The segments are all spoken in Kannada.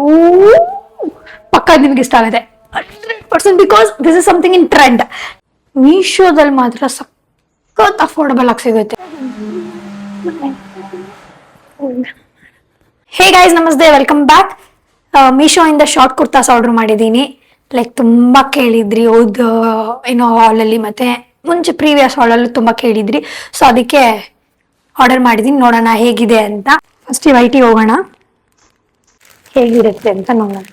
ಓ ಪಕ್ಕ ನಿಮ್ಗೆ ಇಷ್ಟ ಆಗುತ್ತೆ 100% because this is something in trend. ಮೀಶೋದಲ್ಲಿ ಮಾತ್ರ ಸಖತ್ ಅಫೋರ್ಡಬಲ್ ಆಗಿ ಸಿಗುತ್ತೆ. ಹೇ ಗೈಸ್, ನಮಸ್ತೆ, ವೆಲ್ಕಮ್ ಬ್ಯಾಕ್. ಮೀಶೋ ಇಂದ ಶಾರ್ಟ್ ಕುರ್ತಾಸ್ ಆರ್ಡರ್ ಮಾಡಿದ್ದೀನಿ. ಲೈಕ್ ತುಂಬಾ ಕೇಳಿದ್ರಿ, ಹೌದು ಏನೋ ಹಾಲಲ್ಲಿ ಮತ್ತೆ ಮುಂಚೆ ಪ್ರೀವಿಯಸ್ ಹಾಲಲ್ಲೂ ತುಂಬಾ ಕೇಳಿದ್ರಿ. ಸೊ ಅದಕ್ಕೆ ಆರ್ಡರ್ ಮಾಡಿದೀನಿ, ನೋಡೋಣ ಹೇಗಿದೆ ಅಂತ. ಫಸ್ಟ್ ಈ ವೈಟಿಗೆ ಹೋಗೋಣ, ಹೇಗಿರುತ್ತೆ ಅಂತ ನೋಡೋಣ.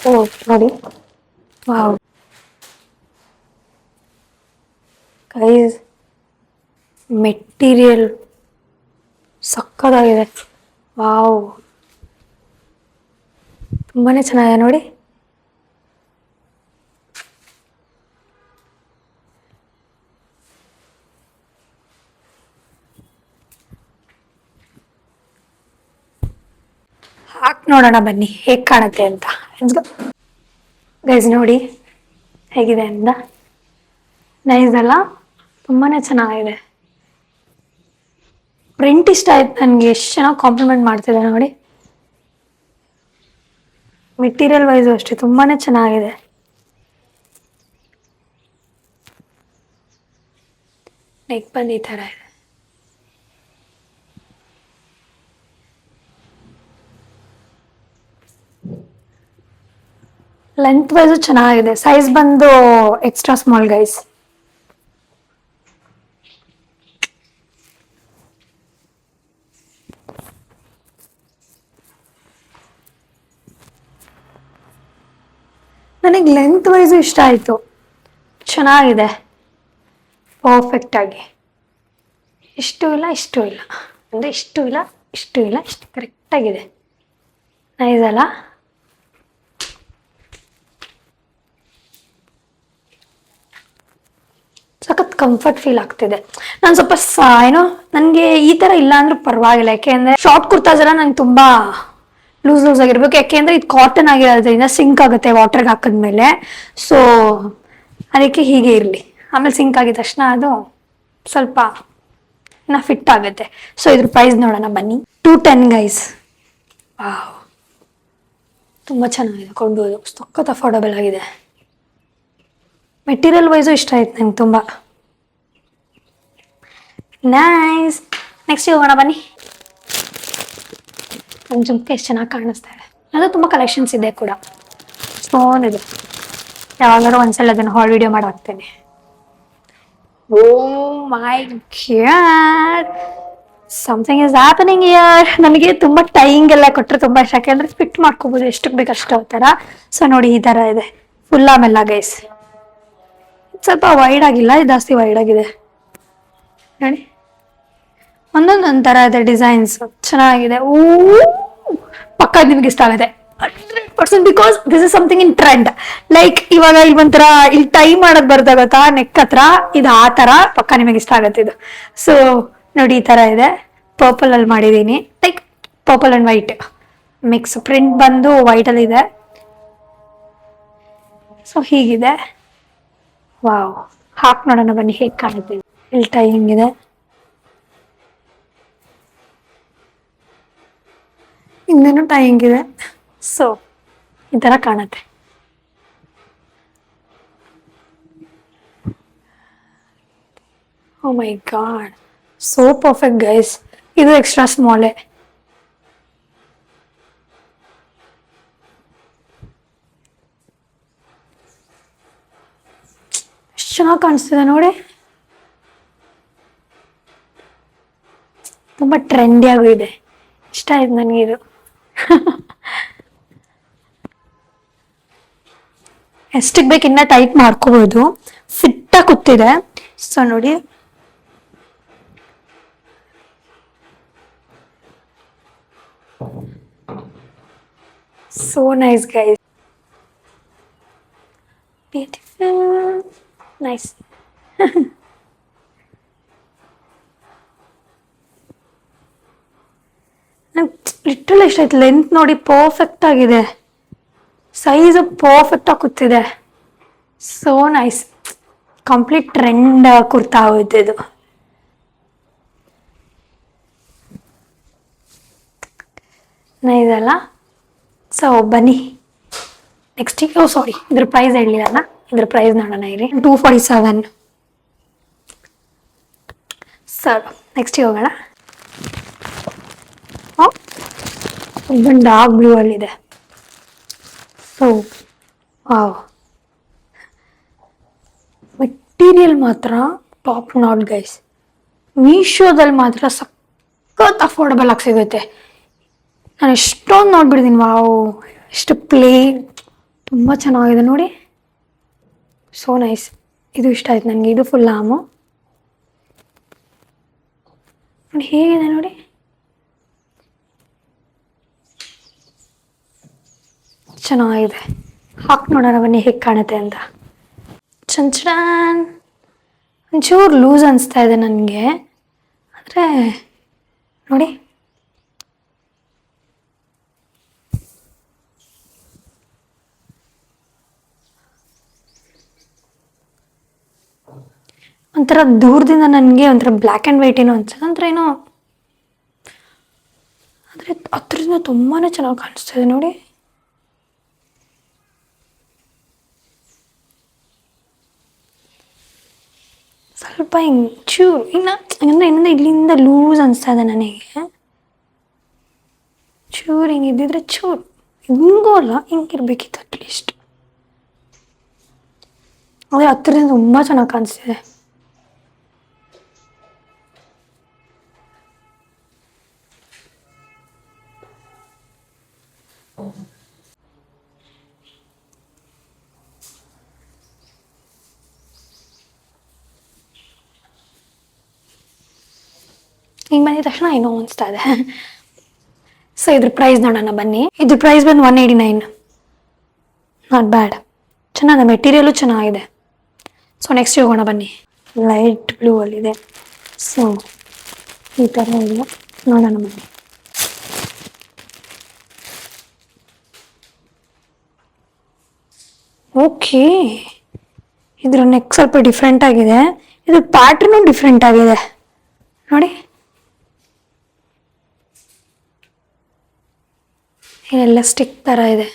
ಸೊ ನೋಡಿ, ವಾವ್ ಗೈಸ್, ಮೆಟೀರಿಯಲ್ ಸಕ್ಕತ್ತಾಗಿದೆ. ವಾವ್, ತುಂಬಾನೇ ಚೆನ್ನಾಗಿದೆ ನೋಡಿ. ಹಾಕಿ ನೋಡೋಣ ಬನ್ನಿ ಹೇಗೆ ಕಾಣುತ್ತೆ ಅಂತ. ಗೈಸ್ ನೋಡಿ ಹೇಗಿದೆ ಅಂತ. ನೈಸ್ ಅಲ್ಲ, ತುಂಬಾನೇ ಚೆನ್ನಾಗಿದೆ. ಪ್ರಿಂಟ್ ಇಷ್ಟ ಆಯ್ತು ನನಗೆ, ಎಷ್ಟು ಚೆನ್ನಾಗಿ ಕಾಂಪ್ಲಿಮೆಂಟ್ ಮಾಡ್ತಿದೆ ನೋಡಿ. ಮೆಟೀರಿಯಲ್ ವೈಸು ಅಷ್ಟೇ ತುಂಬಾನೇ ಚೆನ್ನಾಗಿದೆ. ನೆಕ್ ಬಂದು ಈ ಥರ ಇದೆ. ಲೆಂತ್ ವೈಸು ಚೆನ್ನಾಗಿದೆ. ಸೈಜ್ ಬಂದು ಎಕ್ಸ್ಟ್ರಾ ಸ್ಮಾಲ್ ಗೈಸ್. ನನಗೆ ಲೆಂತ್ ವೈಸು ಇಷ್ಟ ಆಯಿತು, ಚೆನ್ನಾಗಿದೆ ಪರ್ಫೆಕ್ಟ್ ಆಗಿ. ಇಷ್ಟು ಇಲ್ಲ ಇಷ್ಟು ಇಲ್ಲ ಅಂದರೆ ಇಷ್ಟು ಇಲ್ಲ ಇಷ್ಟು ಇಲ್ಲ, ಇಷ್ಟು ಕರೆಕ್ಟಾಗಿದೆ. ನೈಸ್ ಅಲ್ಲ. ಸಖತ್ ಕಂಫರ್ಟ್ ಫೀಲ್ ಆಗ್ತಿದೆ. ನಾನು ಸ್ವಲ್ಪ ಏನೋ ನನಗೆ ಈ ಥರ ಇಲ್ಲ ಅಂದ್ರೂ ಪರವಾಗಿಲ್ಲ, ಯಾಕೆಂದರೆ ಶಾರ್ಟ್ ಕುರ್ತಾಸ್ ಎಲ್ಲ ನಂಗೆ ತುಂಬ ಲೂಸ್ ಆಗಿರ್ಬೇಕು. ಯಾಕೆಂದರೆ ಇದು ಕಾಟನ್ ಆಗಿರೋದ್ರಿಂದ ಸಿಂಕ್ ಆಗುತ್ತೆ ವಾಟರ್ಗೆ ಹಾಕಿದ್ಮೇಲೆ. ಸೊ ಅದಕ್ಕೆ ಹೀಗೆ ಇರಲಿ. ಆಮೇಲೆ ಸಿಂಕ್ ಆಗಿದ ತಕ್ಷಣ ಅದು ಸ್ವಲ್ಪ ಫಿಟ್ ಆಗುತ್ತೆ. ಸೊ ಇದ್ರ ಪ್ರೈಸ್ ನೋಡೋಣ ಬನ್ನಿ. 210 ಗೈಸ್. ವಾವ್, ತುಂಬ ಚೆನ್ನಾಗಿದೆ, ಕೊಂಡೋದು ಸಖತ್ ಅಫೋರ್ಡಬಲ್ ಆಗಿದೆ. ಮೆಟೀರಿಯಲ್ ವೈಸು ಇಷ್ಟ ಆಯ್ತು ನಂಗೆ ತುಂಬ. ನೈಸ್. ನೆಕ್ಸ್ಟ್ ಹೋಗೋಣ ಬನ್ನಿ. ನನ್ನ ಜುಮ್ಕೆ ಎಷ್ಟು ಚೆನ್ನಾಗಿ ಕಾಣಿಸ್ತಾ ಇದೆ. ಅದು ತುಂಬ ಕಲೆಕ್ಷನ್ಸ್ ಇದೆ ಕೂಡ, ಸ್ಟೋನ್ ಇದೆ. ಯಾವಾಗಾದ್ರೂ ಒಂದ್ಸಲ ಅದನ್ನು ಹಾಲ್ ವಿಡಿಯೋ ಮಾಡಿ ಹಾಕ್ತೇನೆ. Oh my god, something is happening here. ನನಗೆ ತುಂಬ ಟೈಯಿಂಗ್ ಎಲ್ಲ ಕೊಟ್ಟರೆ ತುಂಬ ಇಷ್ಟ, ಯಾಕೆಂದರೆ ಫಿಟ್ ಮಾಡ್ಕೋಬೋದು ಎಷ್ಟಕ್ಕೆ ಬೇಕು ಅಷ್ಟು ಆ ಥರ. ಸೊ ನೋಡಿ ಈ ಥರ ಇದೆ ಫುಲ್. ಆಮೇಲೆ ಗೈಸ್ ಸ್ವಲ್ಪ ವೈಡ್ ಆಗಿಲ್ಲ, ಇದು ಜಾಸ್ತಿ ವೈಡ್ ಆಗಿದೆ ನೋಡಿ. ಒಂದೊಂದು ಥರ ಇದೆ ಡಿಸೈನ್ಸ್, ಚೆನ್ನಾಗಿದೆ. ಓ ಪಕ್ಕ ನಿಮ್ಗೆ ಇಷ್ಟ ಆಗುತ್ತೆ 100% because this is something in trend. Like ಇವಾಗ ಇಲ್ಲಿ ಒಂಥರ ಇಲ್ಲಿ ಟೈ ಮಾಡೋದು ಬರ್ತಾ ಗೊತ್ತಾ ನೆಕ್ ಹತ್ರ, ಇದು ಆ ಥರ ಪಕ್ಕ ನಿಮಗೆ ಇಷ್ಟ ಆಗುತ್ತೆ ಇದು. ಸೊ ನೋಡಿ ಈ ಥರ ಇದೆ, ಪರ್ಪಲ್ ಅಲ್ಲಿ ಮಾಡಿದ್ದೀನಿ. Like purple and white mix. Print ಬಂದು ವೈಟಲ್ಲಿ ಇದೆ. ಸೊ ಹೀಗಿದೆ. ವಾವ್, ಹಾಕಿ ನೋಡೋಣ ಬನ್ನಿ ಹೇಗೆ ಕಾಣುತ್ತೆ. ಇಲ್ಲಿ ಟೈಯಿಂಗ್ ಇದೆ, ಹಿಂದೇನು ಟೈಯಿಂಗ್ ಇದೆ. ಸೊ ಈ ಥರ ಕಾಣುತ್ತೆ. ಓ my god, so perfect guys. ಇದು ಎಕ್ಸ್ಟ್ರಾ ಸ್ಮಾಲೇ. ಎಷ್ಟು ಚೆನ್ನಾಗಿ ಕಾಣಿಸ್ತಿದೆ ನೋಡಿ. ತುಂಬ ಟ್ರೆಂಡಿಯಾಗೂ ಇದೆ, ಇಷ್ಟ ಆಯ್ತು ನನಗಿದು. ಎಷ್ಟಕ್ಕೆ ಬೇಕು ಇನ್ನ ಟೈಟ್ ಮಾಡ್ಕೋಬಹುದು, ಫಿಟ್ಟಾಗಿ ಕೂತಿದೆ. ಸೊ ನೋಡಿ, so nice guys, beautiful, nice. Literal ಇಷ್ಟ ಆಯ್ತು. ಲೆಂತ್ ನೋಡಿ ಪರ್ಫೆಕ್ಟ್ ಆಗಿದೆ, ಸೈಜು ಪರ್ಫೆಕ್ಟ್ ಆಗಿ ಕೂತಿದೆ. So nice, complete trend kurta ಹೋಯ್ತು ಇದು. ನೈಸ್ ಅಲ್ಲ. ಸೊ ಬನ್ನಿ ನೆಕ್ಸ್ಟಿಗೆ. ಓ ಸಾರಿ, ಇದ್ರ ಪ್ರೈಸ್ ಹೇಳಲಿಲ್ಲ. ಇದ್ರ ಪ್ರೈಸ್ ನೋಡೋಣ ಇರಿ. 247. ಸರ್ ನೆಕ್ಸ್ಟಿಗೆ ಹೋಗೋಣ. ಡಾರ್ಕ್ ಬ್ಲೂ ಅಲ್ಲಿದೆ. ಸೊ ವಾವ್, ಮೆಟೀರಿಯಲ್ ಮಾತ್ರ ಟಾಪ್ ನಾಟ್ ಗೈಸ್. ಮೀಶೋದಲ್ಲಿ ಮಾತ್ರ ಸಖತ್ ಅಫೋರ್ಡಬಲ್ ಆಗಿ ಸಿಗುತ್ತೆ. ನಾನು ಎಷ್ಟೊಂದು ನೋಡ್ಬಿಡ್ತೀನಿ. ವಾವ್, ಎಷ್ಟು ಪ್ಲೇನ್, ತುಂಬ ಚೆನ್ನಾಗಿದೆ ನೋಡಿ. So nice. ಇದು ಇಷ್ಟ ಆಯ್ತು ನನಗೆ. ಇದು ಫುಲ್ ಆಮು ನೋಡಿ, ಹೇಗಿದೆ ನೋಡಿ. ಚೆನ್ನಾಗಿದೆ. ಹಾಕಿ ನೋಡೋಣ ಬನ್ನಿ ಹೇಗೆ ಕಾಣುತ್ತೆ ಅಂತ. ಚಂಚಡಾನ್. ಒಂಚೂರು ಲೂಸ್ ಅನಿಸ್ತಾ ಇದೆ ನನಗೆ, ಆದರೆ ನೋಡಿ ಒಂಥರ ದೂರದಿಂದ ನನಗೆ ಒಂಥರ ಬ್ಲ್ಯಾಕ್ ಆ್ಯಂಡ್ ವೈಟ್ ಏನೋ ಅನ್ಸುತ್ತೆ. ಒಂಥರ ಏನೋ, ಆದರೆ ಹತ್ರದಿಂದ ತುಂಬಾ ಚೆನ್ನಾಗಿ ಕಾಣಿಸ್ತಾ ಇದೆ ನೋಡಿ. ಸ್ವಲ್ಪ ಹಿಂಗೆ ಚೂರು ಇನ್ನೊಂದು ಇಲ್ಲಿಂದ ಲೂಸ್ ಅನಿಸ್ತಾ ಇದೆ ನನಗೆ. ಚೂರು ಹಿಂಗೆ ಇದ್ದಿದ್ರೆ ಚೂರು ಹಿಂಗೂ ಅಲ್ಲ, ಹಿಂಗಿರ್ಬೇಕಿತ್ತು ಅಟ್ಲೀಸ್ಟ್. ಆದರೆ ಹತ್ರದಿಂದ ತುಂಬ ಚೆನ್ನಾಗಿ ಕಾಣಿಸ್ತಿದೆ. ಹಿಂಗೆ ಬಂದಿದ ತಕ್ಷಣ ಏನೋ ಅನಿಸ್ತಾ ಇದೆ. ಸೊ ಇದ್ರ ಪ್ರೈಸ್ ನೋಡೋಣ ಬನ್ನಿ. ಇದ್ರ ಪ್ರೈಸ್ ಬಂದು 189. ನಾಟ್ ಬ್ಯಾಡ್, ಚೆನ್ನಾಗಿದೆ. ಮೆಟೀರಿಯಲು ಚೆನ್ನಾಗಿದೆ. ಸೊ ನೆಕ್ಸ್ಟ್ ಹೋಗೋಣ ಬನ್ನಿ. ಲೈಟ್ ಬ್ಲೂ ಅಲ್ಲಿದೆ. ಸೊ ಈ ಥರ ಇದೆ, ನೋಡೋಣ ಬನ್ನಿ. ಓಕೆ, ಇದ್ರ ನೆಕ್ ಸ್ವಲ್ಪ ಡಿಫ್ರೆಂಟ್ ಆಗಿದೆ. ಇದ್ರ ಪ್ಯಾಟ್ರನು ಡಿಫ್ರೆಂಟ್ ಆಗಿದೆ ನೋಡಿ. ಇಲ್ಲೆಲ್ಲ ಸ್ಟಿಕ್ ಥರ ಇದೆ,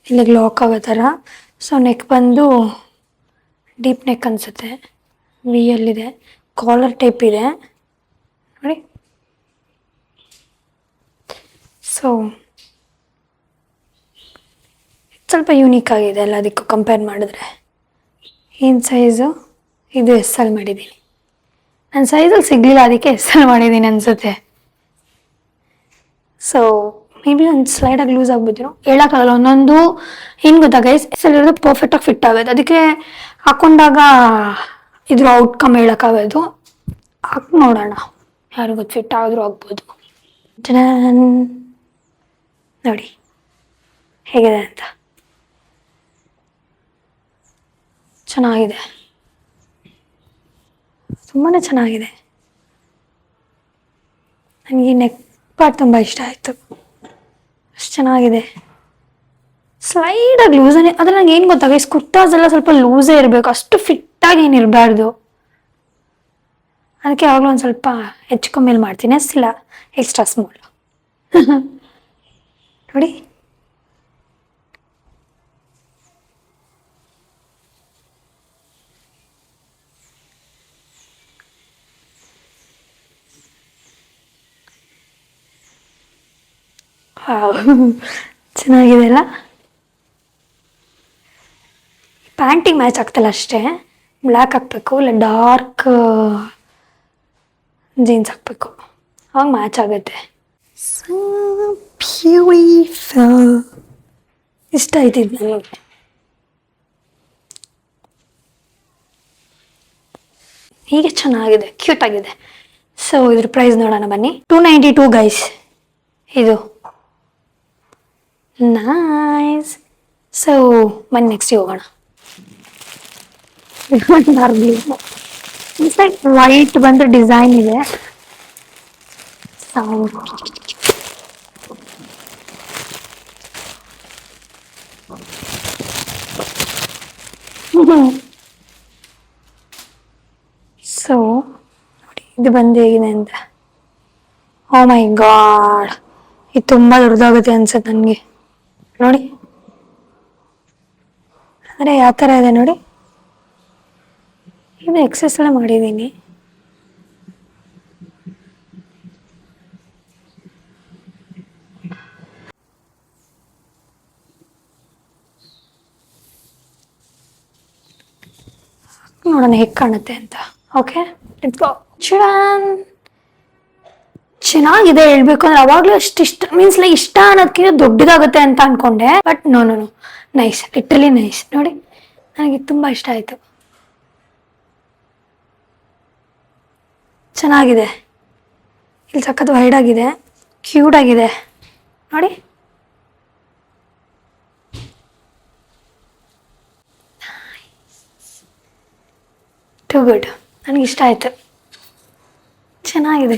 ಇಲ್ಲಿಗೆ ಲಾಕ್ ಆಗೋ ಥರ. ಸೊ ನೆಕ್ ಬಂದು ಡೀಪ್ ನೆಕ್ ಅನಿಸುತ್ತೆ. ವಿ ಅಲ್ಲಿದೆ, ಕಾಲರ್ ಟೈಪ್ ಇದೆ ನೋಡಿ. ಸೊ ಸ್ವಲ್ಪ ಯೂನಿಕ್ ಆಗಿದೆ ಎಲ್ಲದಕ್ಕೂ ಕಂಪೇರ್ ಮಾಡಿದ್ರೆ. ಏನು ಸೈಜು? ಇದು ಎಸ್ ಎಲ್ ಮಾಡಿದ್ದೀನಿ. ನನ್ನ ಸೈಜಲ್ಲಿ ಸಿಗಲಿಲ್ಲ, ಅದಕ್ಕೆ ಎಸ್ ಎಲ್ ಮಾಡಿದ್ದೀನಿ ಅನಿಸುತ್ತೆ. ಸೊ ಮೇ ಬಿ ಒಂದು ಸ್ಲೈಡಾಗಿ ಲೂಸ್ ಆಗ್ಬಿಟ್ಟಿರೋ, ಹೇಳೋಕ್ಕಾಗಲ್ಲ. ಒಂದೊಂದು ಏನು ಗೊತ್ತಾ ಗೈಸ್, ಎಸ್ ಎಲ್ ಇರೋದು ಪರ್ಫೆಕ್ಟಾಗಿ ಫಿಟ್ ಆಗೋದು. ಅದಕ್ಕೆ ಹಾಕೊಂಡಾಗ ಇದ್ರ ಔಟ್ಕಮ್ ಹೇಳೋಕ್ಕಾಗೋದು. ಹಾಕಿ ನೋಡೋಣ, ಯಾರು ಗೊತ್ತು, ಫಿಟ್ ಆದರೂ ಆಗ್ಬೋದು. ನೋಡಿ ಹೇಗಿದೆ ಅಂತ. ಚೆನ್ನಾಗಿದೆ, ತುಂಬಾ ಚೆನ್ನಾಗಿದೆ. ನನಗೆ ನೆಕ್ ಪಾರ್ಟ್ ತುಂಬ ಇಷ್ಟ ಆಯಿತು, ಅಷ್ಟು ಚೆನ್ನಾಗಿದೆ. ಸ್ಲೈಡಾಗಿ ಲೂಸೇ, ಆದರೆ ನಂಗೆ ಏನು ಗೊತ್ತಾಗ, ಈ ಕುರ್ತಾಸ್ ಎಲ್ಲ ಸ್ವಲ್ಪ ಲೂಸೇ ಇರಬೇಕು, ಅಷ್ಟು ಫಿಟ್ಟಾಗಿ ಏನು ಇರಬಾರ್ದು. ಅದಕ್ಕೆ ಯಾವಾಗಲೂ ಒಂದು ಸ್ವಲ್ಪ ಹೆಚ್ಚು ಕಮ್ಮಿಲಿ ಮಾಡ್ತೀನಿ, ಅಷ್ಟಿಲ್ಲ ಎಕ್ಸ್ಟ್ರಾ ಸ್ಮಾಲ್. ನೋಡಿ ಚೆನ್ನಾಗಿದೆ ಅಲ್ಲ. ಪ್ಯಾಂಟಿಗೆ ಮ್ಯಾಚ್ ಆಗ್ತಲ್ಲ ಅಷ್ಟೇ. ಬ್ಲ್ಯಾಕ್ ಹಾಕಬೇಕು, ಇಲ್ಲ ಡಾರ್ಕ್ ಜೀನ್ಸ್ ಹಾಕಬೇಕು, ಅವಾಗ ಮ್ಯಾಚ್ ಆಗುತ್ತೆ. ಇಷ್ಟ ಆಯ್ತಿದ್ದು ನನಗೆ. ಹೀಗೆ ಚೆನ್ನಾಗಿದೆ, ಕ್ಯೂಟ್ ಆಗಿದೆ. ಸೊ ಇದ್ರ ಪ್ರೈಸ್ ನೋಡೋಣ ಬನ್ನಿ. 292 ಗೈಸ್ ಇದು. ನೈಸ್. ಸೊ ಬನ್ನಿ ನೆಕ್ಸ್ಟ್ ಹೋಗೋಣ. ವೈಟ್ ಬಂದು ಡಿಸೈನ್ ಇದೆ. ಸೊ ನೋಡಿ ಇದು ಬಂದು ಹೇಗಿದೆ ಅಂತ. ಓ ಮೈ ಗಾಡ್, ಇದು ತುಂಬಾ ದೊಡ್ಡದಾಗುತ್ತೆ ಅನ್ಸುತ್ತೆ ನನಗೆ. ನೋಡಿ ಅಂದರೆ ಯಾವ ಥರ ಇದೆ ನೋಡಿ. ಇದು ಎಕ್ಸಸ್ ಎಲ್ಲ ಮಾಡಿದ್ದೀನಿ. ನೋಡೋಣ ಹೇಗೆ ಕಾಣುತ್ತೆ ಅಂತ. ಓಕೆ ಚೆನ್ನಾಗಿದೆ. ಹೇಳ್ಬೇಕು ಅಂದ್ರೆ ಅವಾಗ್ಲೂ ಅಷ್ಟು ಇಷ್ಟ ಮೀನ್ಸ್ ಲೈಕ್ ಇಷ್ಟ ಅನ್ನೋದಕ್ಕಿಂತ ದೊಡ್ಡದಾಗುತ್ತೆ ಅಂತ ಅನ್ಕೊಂಡೆ. But no no no, nice, literally nice. ನೋಡಿ ನನಗೆ ತುಂಬಾ ಇಷ್ಟ ಆಯ್ತು. ಚೆನ್ನಾಗಿದೆ. ಇಲ್ಲಿ ಸಖತ್ ವೈಡ್ ಆಗಿದೆ, ಕ್ಯೂಟ್ ಆಗಿದೆ ನೋಡಿ. ಟು ಗುಡ್, ನನಗೆ ಇಷ್ಟ ಆಯ್ತು. ಚೆನ್ನಾಗಿದೆ.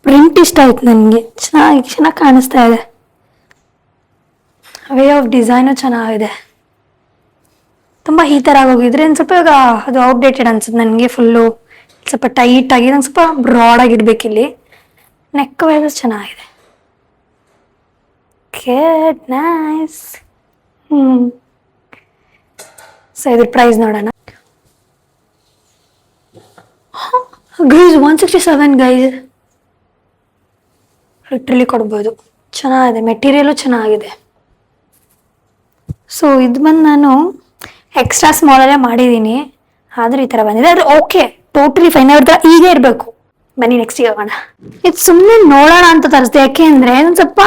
ಪ್ರಿಂಟ್ ಇಷ್ಟ ಆಯ್ತು ನನಗೆ. ಚೆನ್ನಾಗಿ ಕಾಣಿಸ್ತಾ ಇದೆ. ವೇ ಆಫ್ ಡಿಸೈನು ಚೆನ್ನಾಗಿದೆ. ತುಂಬ ಈ ಥರ ಆಗೋಗಿದ್ರೆ ಒಂದು ಸ್ವಲ್ಪ ಇವಾಗ ಅದು ಔಟ್ಡೇಟೆಡ್ ಅನ್ಸುತ್ತೆ ನನಗೆ. ಫುಲ್ಲು ಸ್ವಲ್ಪ ಟೈಟ್ ಆಗಿ, ನಂಗೆ ಸ್ವಲ್ಪ ಬ್ರಾಡ್ ಆಗಿರ್ಬೇಕಿಲ್ಲಿ. ನೆಕ್ ವೈಸ್ ಚೆನ್ನಾಗಿದೆ. Kate nice. ಸೊ ಇದ್ರ ಪ್ರೈಸ್ ನೋಡೋಣ. Guys 167 guys. ಲಿಟ್ರಲಿ ಕೊಡ್ಬೋದು. ಚೆನ್ನಾಗಿದೆ, ಮೆಟೀರಿಯಲು ಚೆನ್ನಾಗಿದೆ. ಸೊ ಇದು ಬಂದು ನಾನು ಎಕ್ಸ್ಟ್ರಾ ಸ್ಮಾಲಲ್ಲೇ ಮಾಡಿದ್ದೀನಿ, ಆದರೂ ಈ ಥರ ಬಂದಿದೆ. ಅದು ಓಕೆ, ಟೋಟಲಿ ಫೈನ್. ಅವ್ರ ಹೀಗೆ ಇರಬೇಕು. ಬನ್ನಿ ನೆಕ್ಸ್ಟಿಗೆ ಹೋಗೋಣ. ಇದು ಸುಮ್ಮನೆ ನೋಡೋಣ ಅಂತ ತರಿಸ್ದೆ, ಯಾಕೆ ಅಂದರೆ ಒಂದು ಸ್ವಲ್ಪ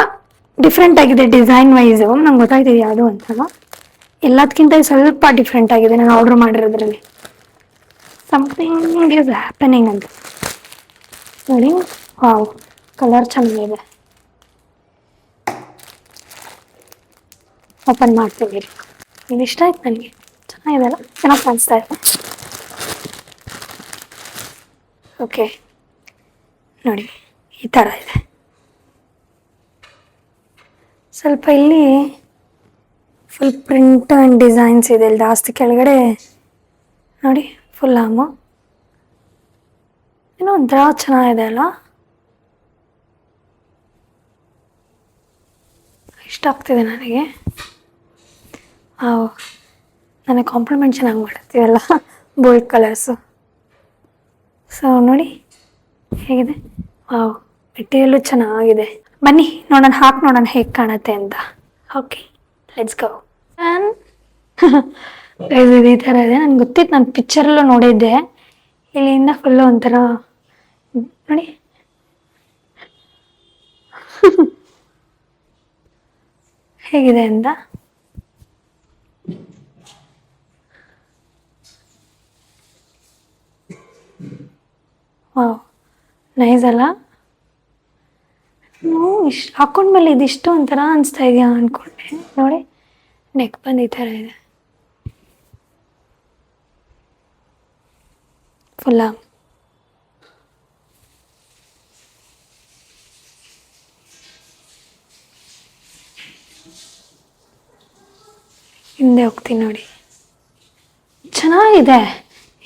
ಡಿಫ್ರೆಂಟ್ ಆಗಿದೆ ಡಿಸೈನ್ ವೈಸು. ನಂಗೆ ಗೊತ್ತಾಗ್ತಿದೆ ಯಾವುದು ಅಂತ. ಎಲ್ಲದಕ್ಕಿಂತ ಸ್ವಲ್ಪ ಡಿಫ್ರೆಂಟ್ ಆಗಿದೆ ನಾನು ಆರ್ಡ್ರ್ ಮಾಡಿರೋದ್ರಲ್ಲಿ. ಸಮಥಿಂಗ್ ಈಸ್ ಹ್ಯಾಪನಿಂಗ್ ಅಂತ ನೋಡಿ. ವಾವ್, ಕಲರ್ ಚೆನ್ನಾಗಿದೆ. ಓಪನ್ ಮಾಡ್ತೀವಿ. ಇದು ಇಷ್ಟ ಆಯ್ತು ನನಗೆ. ಚೆನ್ನಾಗಿದೆ ಅಲ್ಲ, ಚೆನ್ನಾಗಿ ಕಾಣಿಸ್ತಾ ಇದೆ. ಓಕೆ ನೋಡಿ, ಈ ಥರ ಇದೆ. ಸ್ವಲ್ಪ ಇಲ್ಲಿ ಫುಲ್ ಪ್ರಿಂಟ್ ಆ್ಯಂಡ್ ಡಿಸೈನ್ಸ್ ಇದೆ ಇಲ್ಲಿ ಜಾಸ್ತಿ. ಕೆಳಗಡೆ ನೋಡಿ ಫುಲ್ ಆಮು. ಏನೋ ಒಂಥರ ಚೆನ್ನಾಗಿದೆ ಅಲ್ಲ, ಇಷ್ಟ ಆಗ್ತಿದೆ ನನಗೆ. ನನಗೆ ಕಾಂಪ್ಲಿಮೆಂಟ್ ಚೆನ್ನಾಗಿ ಮಾಡ್ತೀವಲ್ಲ ಬೋಲ್ಡ್ ಕಲರ್ಸು. ಸೊ ನೋಡಿ ಹೇಗಿದೆ. ವಾವ್, ಮೆಟೀರಿಯಲ್ಲು ಚೆನ್ನಾಗಿದೆ. ಬನ್ನಿ ನೋಡೋಣ, ಹಾಕಿ ನೋಡೋಣ ಹೇಗೆ ಕಾಣುತ್ತೆ ಅಂತ. Okay let's go. ಇದು ಈ ಥರ ಇದೆ. ನನಗೆ ಗೊತ್ತಿತ್ತು, ನಾನು ಪಿಕ್ಚರಲ್ಲೂ ನೋಡಿದ್ದೆ. ಇಲ್ಲಿಂದ ಫುಲ್ಲು ಒಂಥರ ನೋಡಿ ಹೇಗಿದೆ ಅಂತ. ವಾವ್, ನೈಸ್ ಅಲ್ಲ. ಇಷ್ಟು ಹಾಕೊಂಡ್ಮೇಲೆ ಇದಿಷ್ಟು ಒಂಥರ ಅನಿಸ್ತಾ ಇದೆಯಾ ಅಂದ್ಕೊಂಡೆ. ನೋಡಿ ನೆಕ್ ಬಂದು ಈ ಥರ ಇದೆ ಫುಲ್ಲ. ಹಿಂದೆ ಹೋಗ್ತೀನಿ ನೋಡಿ. ಚೆನ್ನಾಗಿದೆ,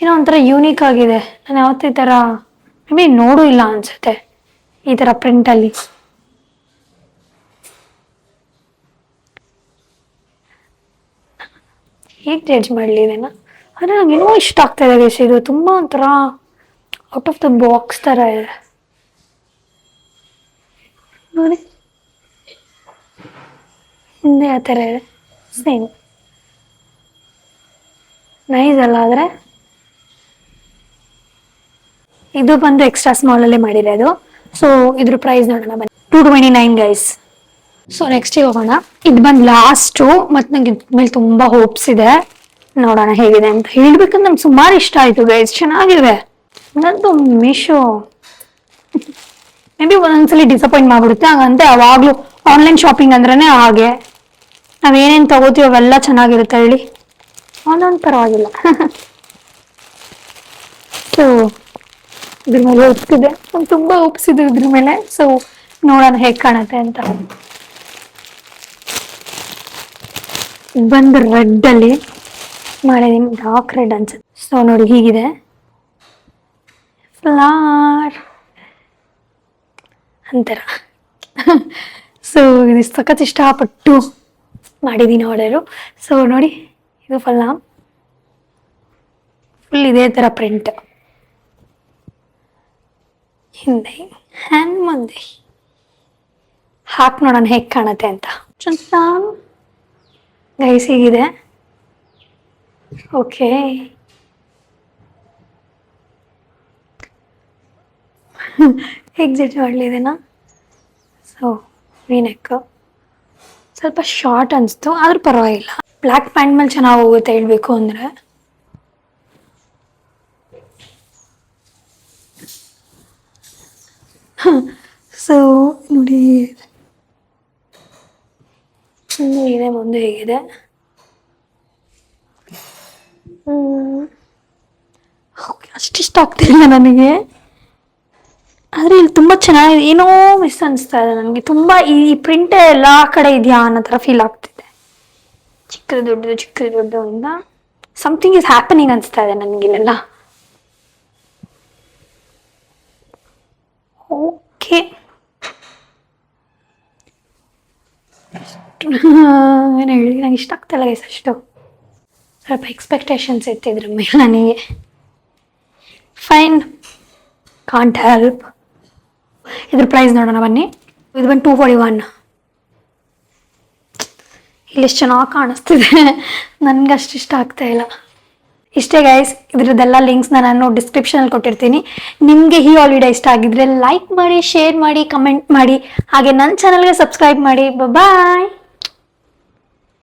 ಏನೋ ಒಂಥರ ಯೂನಿಕ್ ಆಗಿದೆ. ನಾನು ಯಾವತ್ತೂ ಈ ಥರ ಮೇ ಬಿ ನೋಡೂ ಇಲ್ಲ ಅನಿಸುತ್ತೆ ಈ ಥರ ಪ್ರಿಂಟಲ್ಲಿ. ಹೇಗೆ ಜಡ್ಜ್ ಮಾಡಲಿ ಇದನ್ನು? ಆದರೆ ನನಗೇನೋ ಇಷ್ಟ ಆಗ್ತಾ ಇದೆ ಗೈಸ್. ಇದು ತುಂಬ ಒಂಥರ ಔಟ್ ಆಫ್ ದ ಬಾಕ್ಸ್ ಥರ ಇದೆ ನೋಡಿ. ಹಿಂದೆ ಆ ಥರ ಇದೆ, ಸೇಮ್ ನೈಸ್ ಅಲ್ಲ. ಆದರೆ ಇದು ಬಂದು ಎಕ್ಸ್ಟ್ರಾ ಸ್ಮಾಲಲ್ಲೇ ಮಾಡಿರೋದು. ಸೊ ಇದ್ರ ಪ್ರೈಸ್ ನೋಡೋಣ ಬನ್ನಿ. 229 ಗೈಸ್. ಸೊ ನೆಕ್ಸ್ಟಿಗೆ ಹೋಗೋಣ. ಇದು ಬಂದು ಲಾಸ್ಟು, ಮತ್ತು ನಂಗೆ ಇದ್ರ ಮೇಲೆ ತುಂಬ ಹೋಪ್ಸ್ ಇದೆ. ನೋಡೋಣ ಹೇಗಿದೆ ಅಂತ. ಹೇಳ್ಬೇಕಂದ್ರೆ ನಮ್ಗೆ ಸುಮಾರು ಇಷ್ಟ ಆಯಿತು ಗೈಸ್, ಚೆನ್ನಾಗಿದೆ. ನಂದು ಮೀಶೋ ಮೇ ಬಿ ಒಂದೊಂದ್ಸಲಿ ಡಿಸಪಾಯಿಂಟ್ ಮಾಡ್ಬಿಡುತ್ತೆ. ಹಾಗಂತೆ ಅವಾಗಲೂ ಆನ್ಲೈನ್ ಶಾಪಿಂಗ್ ಅಂದ್ರೇ ಹಾಗೆ, ನಾವೇನೇನು ತಗೋತೀವಿ ಅವೆಲ್ಲ ಚೆನ್ನಾಗಿರುತ್ತೆ ಹೇಳಿ. ಒಂದೊಂದು ಪರವಾಗಿಲ್ಲ. ಸೊ ಇದ್ರ ಮೇಲೆ ಒಪ್ಸಿದೆ, ನಂಗೆ ತುಂಬ ಒಪ್ಸಿದೆ ಇದ್ರ ಮೇಲೆ. ಸೊ ನೋಡೋಣ ಹೇಗೆ ಕಾಣುತ್ತೆ ಅಂತ. ಇದು ಬಂದು ರೆಡ್ಡಲ್ಲಿ ಮಾಡಿದ್ದೀನಿ, ಡಾರ್ಕ್ ರೆಡ್ ಅನ್ಸುತ್ತೆ. ಸೊ ನೋಡಿ ಹೀಗಿದೆ ಫ್ಲವರ್ ಅಂತಾರ. ಸೊ ಇದು ಸಖತ್ ಇಷ್ಟಪಟ್ಟು ಮಾಡಿದ್ದೀನಿ ಆರ್ಡರು. ಸೊ ನೋಡಿ ಇದು ಫುಲ್ ಇದೇ ಥರ ಪ್ರಿಂಟ್, ಹಿಂದೆ ಹ್ಯಾಂಡ್ ಮುಂದೆ ಹಾಕಿ ನೋಡೋಣ ಹೇಗೆ ಕಾಣುತ್ತೆ ಅಂತ. ಗೈಸ್ ಹೀಗಿದೆ. ಓಕೆ, ಎಕ್ಸಿಟ್ ಮಾಡಲಿದೆನಾ? ಸೊ ವೀನೆಕ್ ಸ್ವಲ್ಪ ಶಾರ್ಟ್ ಅನಿಸ್ತು, ಆದ್ರೂ ಪರವಾಗಿಲ್ಲ. ಬ್ಲ್ಯಾಕ್ ಪ್ಯಾಂಟ್ ಮೇಲೆ ಚೆನ್ನಾಗಿ ಹೋಗುತ್ತೆ ಹೇಳ್ಬೇಕು ಅಂದರೆ. ಸೊ ನೋಡಿ ಇದೆ, ಮುಂದೆ ಹೇಗಿದೆ. ಅಷ್ಟಿಷ್ಟ ಆಗ್ತಿಲ್ಲ ನನಗೆ, ಆದರೆ ಇಲ್ಲಿ ತುಂಬ ಚೆನ್ನಾಗಿದೆ. ಏನೋ ಮಿಸ್ ಅನಿಸ್ತಾ ಇದೆ ನನಗೆ. ತುಂಬ ಈ ಪ್ರಿಂಟ್ ಎಲ್ಲ ಕಡೆ ಇದೆಯಾ ಅನ್ನೋ ಥರ ಫೀಲ್ ಆಗ್ತಿದೆ. ಚಿಕ್ಕದು ದೊಡ್ಡದು ಅಂತ ಸಮಥಿಂಗ್ ಇಸ್ ಹ್ಯಾಪನಿಂಗ್ ಅನಿಸ್ತಾ ಇದೆ ನನಗಿಲ್ಲೆಲ್ಲ. ಓಕೆ, ಏನು ಹೇಳಿ, ನಂಗೆ ಇಷ್ಟ ಆಗ್ತಾಯಿಲ್ಲ ಗೈಸ್. ಅಷ್ಟು ಸ್ವಲ್ಪ ಎಕ್ಸ್ಪೆಕ್ಟೇಷನ್ಸ್ ಇತ್ತು ಇದ್ರ ಮೇಲೆ ನನಗೆ. Fine, can't help. ಇದ್ರ ಪ್ರೈಸ್ ನೋಡೋಣ ಬನ್ನಿ. ಇದು ಬಂದು 241. ಇಲ್ಲೆಷ್ಟು ಚೆನ್ನಾಗಿ ಕಾಣಿಸ್ತಿದೆ, ನನಗೆ ಅಷ್ಟು ಇಷ್ಟ ಆಗ್ತಾ ಇಲ್ಲ. ಇಷ್ಟೇ ಗೈಸ್, ಇದ್ರದ್ದೆಲ್ಲ ಲಿಂಕ್ಸ್ನ ನಾನು ಡಿಸ್ಕ್ರಿಪ್ಷನಲ್ಲಿ ಕೊಟ್ಟಿರ್ತೀನಿ. ನಿಮಗೆ ಈ ಹಾಲಿಡೇ ಇಷ್ಟ ಆಗಿದ್ರೆ ಲೈಕ್ ಮಾಡಿ, ಶೇರ್ ಮಾಡಿ, ಕಮೆಂಟ್ ಮಾಡಿ, ಹಾಗೆ ನನ್ನ ಚಾನಲ್ಗೆ ಸಬ್ಸ್ಕ್ರೈಬ್ ಮಾಡಿ. ಬಾಯ್.